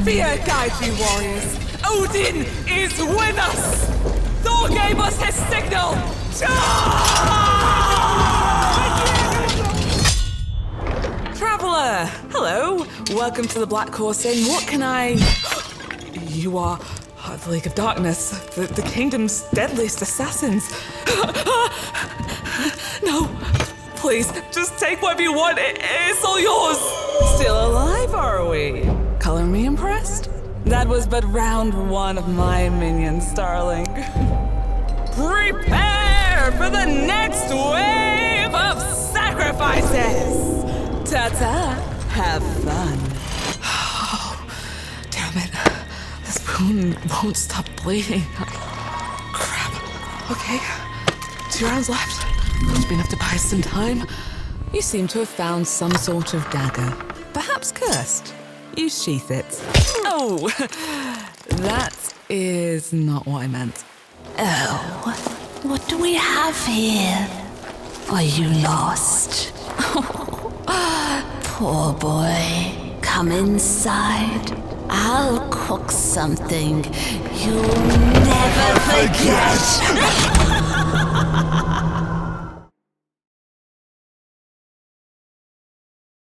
Fear guide you, warriors. Odin is with us. Thor gave us his signal. Traveler, hello. Welcome to the Black Horse Inn. What can I... You are the League of Darkness, the kingdom's deadliest assassins. No, please, just take whatever you want. It's all yours. Still alive, are we? Color me impressed? That was but round one of my minions, darling. Prepare for the next wave of sacrifices. Ta-ta, have fun. Oh, damn it. This wound won't stop bleeding. Crap. Okay, 2 rounds left. Must be enough to buy some time. You seem to have found some sort of dagger. Perhaps cursed. You sheath it. Oh, that is not what I meant. Oh, what do we have here? Are you lost? Poor boy. Come inside. I'll cook something you'll never forget.